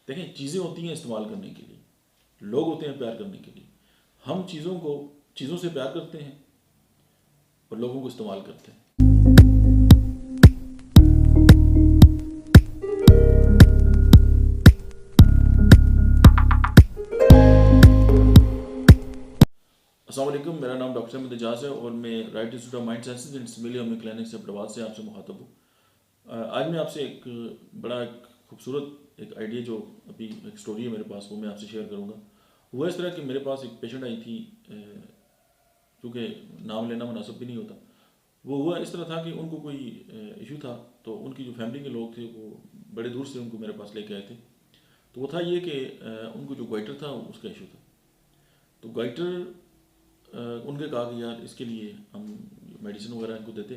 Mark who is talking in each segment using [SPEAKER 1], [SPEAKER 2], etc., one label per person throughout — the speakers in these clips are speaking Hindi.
[SPEAKER 1] देखें, चीज़ें होती हैं इस्तेमाल करने के लिए, लोग होते हैं प्यार करने के लिए। हम चीज़ों से प्यार करते हैं और लोगों को इस्तेमाल करते हैं। अस्सलाम वालेकुम, मेरा नाम डॉक्टर अहमद एजाज है और मैं right institute of mind sciences and civil homeo clinic से प्रभात से आपसे मुखातब हूँ। आज मैं आपसे एक बड़ा खूबसूरत एक आइडिया जो अभी एक स्टोरी है मेरे पास, वो मैं आपसे शेयर करूँगा। हुआ इस तरह कि मेरे पास एक पेशेंट आई थी, चूँकि नाम लेना मुनासिब भी नहीं होता। वो हुआ इस तरह था कि उनको कोई इशू था, तो उनकी जो फैमिली के लोग थे वो बड़े दूर से उनको मेरे पास लेके आए थे। तो वो था ये कि उनको जो गाइटर था उसका इशू था। तो गाइटर उनके कहा कि यार इसके लिए हम मेडिसिन वगैरह इनको देते,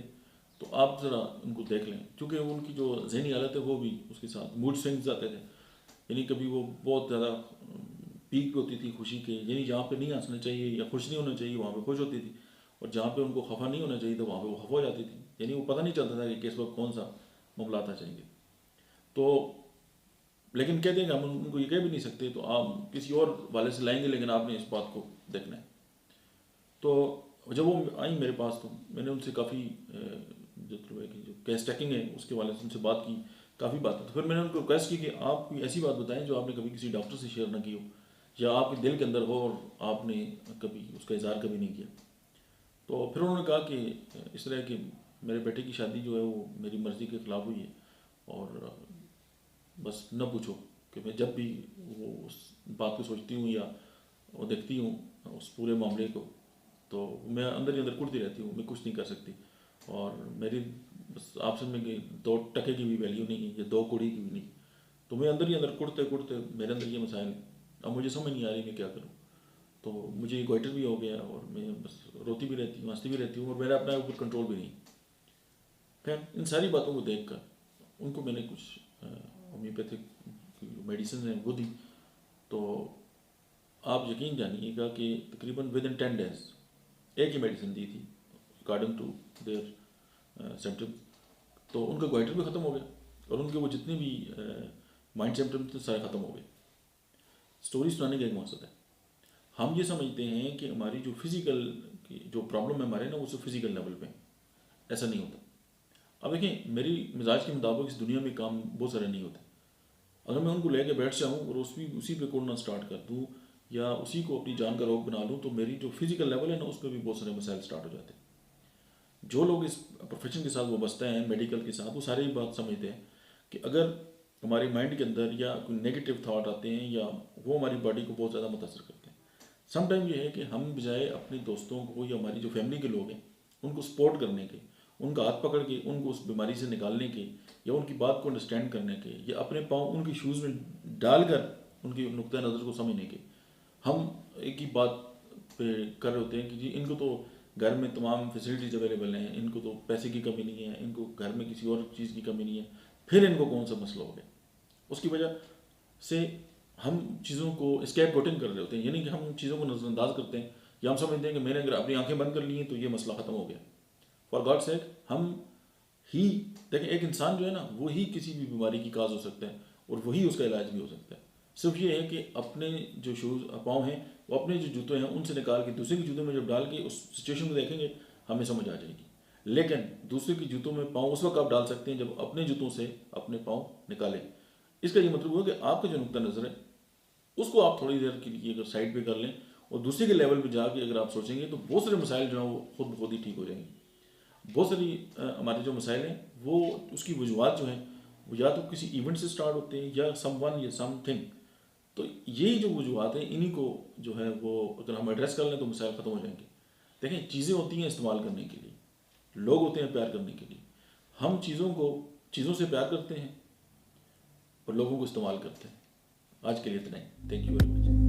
[SPEAKER 1] तो आप ज़रा उनको देख लें, क्योंकि उनकी जो जहनी हालत है वो भी उसके साथ मूड स्विंग्स आते थे। यानी कभी वो बहुत ज़्यादा पीक पे होती थी खुशी के, यानी जहाँ पे नहीं हंसना चाहिए या खुश नहीं होना चाहिए वहाँ पे खुश होती थी, और जहाँ पे उनको खफा नहीं होना चाहिए तो वहाँ पे वो खफा हो जाती थी। यानी वो पता नहीं चलता था कि किस वक्त कौन सा मामला आता चाहिए। तो लेकिन कहते हैं कि हम उनको ये कह भी नहीं सकते, तो आप किसी और वाले से लाएंगे, लेकिन आपने इस बात को देखना है। तो जब वो आई मेरे पास तो मैंने उनसे काफ़ी जो केस टैकिंग है उसके वाले से उनसे बात की, काफ़ी बात की। तो फिर मैंने उनको रिक्वेस्ट की कि आप कोई ऐसी बात बताएं जो आपने कभी किसी डॉक्टर से शेयर ना की हो या आपके दिल के अंदर हो और आपने कभी उसका इजहार कभी नहीं किया। तो फिर उन्होंने कहा कि इस तरह कि मेरे बेटे की शादी जो है वो मेरी मर्ज़ी के ख़िलाफ़ हुई है, और बस न पूछो कि मैं जब भी वो उस बात को सोचती हूँ या वो देखती हूँ उस पूरे मामले को, तो मैं अंदर ही अंदर कुटती रहती हूँ, मैं कुछ नहीं कर सकती। और मेरी बस आपसे में कि 2 टके की भी वैल्यू नहीं है या 2 कौड़ी की भी नहीं। तो मैं अंदर ही अंदर कुटते कुटते मेरे अंदर ये मसाइल, अब मुझे समझ नहीं आ रही मैं क्या करूँ। तो मुझे गोइटर भी हो गया और मैं बस रोती भी रहती हूँ, हंसती भी रहती हूँ, और मेरा अपना ऊपर कंट्रोल भी नहीं। खैर इन सारी बातों को देख कर उनको मैंने कुछ होम्योपैथिक मेडिसिन हैं वो दी। तो आप यकीन जानिएगा कि तकरीबन विद इन 10 डेज एक ही मेडिसिन दी थी अकॉर्डिंग टू देयर सिम्टम्स। तो उनका गोइटर भी ख़त्म हो गया और उनके वो जितने भी माइंड सिम्टम्स थे सारे ख़त्म हो गए। स्टोरी सुनाने का एक मकसद है, हम ये समझते हैं कि हमारी जो फिज़िकल की जो प्रॉब्लम है हमारे ना, वो सिर्फ फिज़िकल लेवल पे, ऐसा नहीं होता। अब देखें, मेरी मिजाज के मुताबिक इस दुनिया में काम बहुत सारे नहीं होते। अगर मैं उनको लेके बैठ जाऊँ और उसी पे कोड़ना स्टार्ट कर दूँ या उसी को अपनी जान का रोग बना लूँ, तो मेरी जो फिज़िकल लेवल है ना उस पर भी बहुत सारे मसाइल स्टार्ट हो जाते हैं। जो लोग इस प्रोफेशन के साथ वाबस्ता हैं, मेडिकल के साथ, वो सारी बात समझते हैं कि अगर हमारे माइंड के अंदर या कोई नेगेटिव थाट आते हैं या वो हमारी बॉडी को बहुत ज़्यादा मुतासर करते हैं। समटाइम ये है कि हम बजाय अपने दोस्तों को या हमारी जो फैमिली के लोग हैं उनको सपोर्ट करने के, उनका हाथ पकड़ के उनको उस बीमारी से निकालने के या उनकी बात को अंडरस्टैंड करने के या अपने पाँव उनकी शूज़ में डालकर उनकी नुक्ता नज़र को समझने के, हम एक ही बात पे कर रहे होते हैं कि जी इनको तो घर में तमाम फैसिलिटीज़ अवेलेबल हैं, इनको तो पैसे की कमी नहीं है, इनको घर में किसी और चीज़ की कमी नहीं है, फिर इनको कौन सा मसला हो गया। उसकी वजह से हम चीज़ों को स्कैप गोटिंग कर रहे होते हैं, यानी कि हम चीज़ों को नज़रअंदाज करते हैं या हम समझते हैं कि मैंने अगर अपनी आंखें बंद कर ली हैं तो ये मसला ख़त्म हो गया। फॉर गॉड सेक, हम ही देखें, एक इंसान जो है ना वो ही किसी भी बीमारी की काज हो सकता है और वही उसका इलाज भी हो सकता है। सिर्फ ये है कि अपने जो शूज़ पाँव हैं वो अपने जो जूते हैं उनसे निकाल के दूसरे के जूते में जब डाल के उस सिचुएशन को देखेंगे हमें समझ आ जाएगी। लेकिन दूसरे के जूतों में पाँव उस वक्त आप डाल सकते हैं जब अपने जूतों से अपने पाँव निकालें। इसका ये मतलब हुआ कि आपका जो नुक्ता नज़र है उसको आप थोड़ी देर के लिए अगर साइड पे कर लें और दूसरे के लेवल पे जाके अगर आप सोचेंगे तो बहुत सारे मसाइल जो हैं वो खुद ब खुद ही ठीक हो जाएंगे। बहुत सारी हमारे जो मसाइल हैं वो उसकी वजूहत जो हैं वो या तो किसी इवेंट से स्टार्ट होते हैं या समवन या समथिंग। तो यही जो वजूहत हैं इन्हीं को जो है वो अगर हम एड्रेस कर लें तो मसाइल ख़त्म हो जाएंगे। देखें, चीज़ें होती हैं इस्तेमाल करने के लिए, लोग होते हैं प्यार करने के लिए। हम चीज़ों से प्यार करते हैं और लोगों को इस्तेमाल करते हैं। आज के लिए इतना ही। Thank you very much.